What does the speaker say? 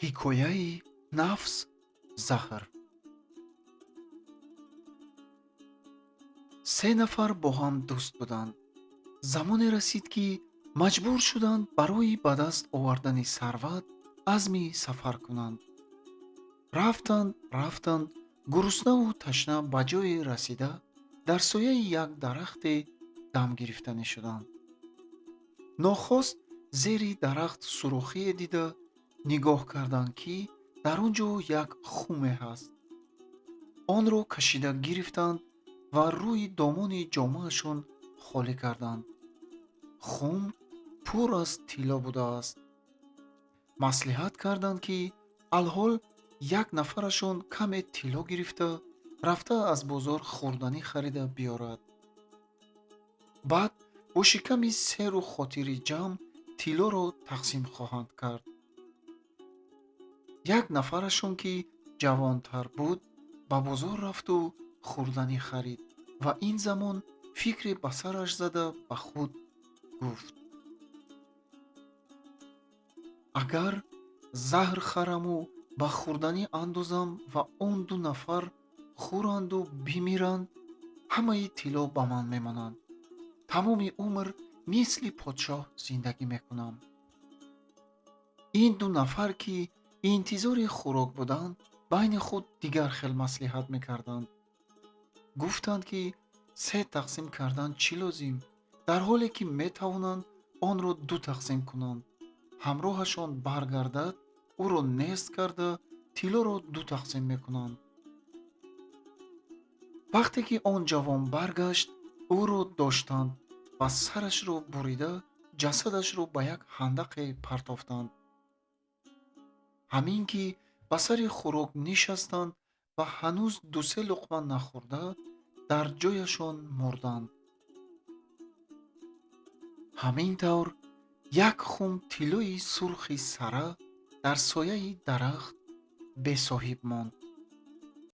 ҳикояи нафс заҳр. се нафар бо ҳам дӯст буданд. Замоне расид, ки маҷбур шуданд барои ба даст овардани сарват азми сафар кунанд. Рафтанд, гуруснаву ташна ба ҷое расида, дар сояи як дарахте дам гирифтанӣ шуданд. нохост зери дарахт сурохие дида нигоҳ карданд, ки дар он ҷо як хуме ҳаст. онро кашида гирифтанд ва рӯи домони ҷомаашон холӣ карданд. хум пур аз тилло будааст. маслиҳат карданд, ки алҳол як нафарашон каме тилло гирифта, рафта аз бозор хӯрданӣ харида биёрад. баъд бо шиками серу хотири ҷамъ тиллоро тақсим хоҳанд кард. як нафарашон, ки ҷавонтар буд, ба бозор рафту хӯрданӣ харид ва ин замон фикре ба сараш зада ба худ гуфт: агар заҳр хараму ба хӯрданӣ андозам ва он ду нафар хӯранду бимиранд, ҳамаи тилло ба ман мемонанд. тамоми умр мисли подшоҳ зиндагӣ мекунам. ин ду нафар, ки интизори хӯрок буданд, байни худ дигар хел маслиҳат мекарданд. гуфтанд, ки се тақсим кардан чӣ лозим, дар ҳоле ки метавонанд онро ду тақсим кунанд. ҳамроҳашон баргардад, ӯро нест карда, тиллоро ду тақсим мекунанд. вақте ки он ҷавон баргашт, ӯро доштанд ва сарашро бурида, ҷасадашро ба як ҳандақе партофтанд. ҳамин ки ба сари хӯрок нишастанд ва ҳанӯз дусе луқма нахӯрда, дар ҷояшон мурданд. ҳамин тавр як хум тиллои сурхи сара дар сояи дарахт бесоҳиб монд.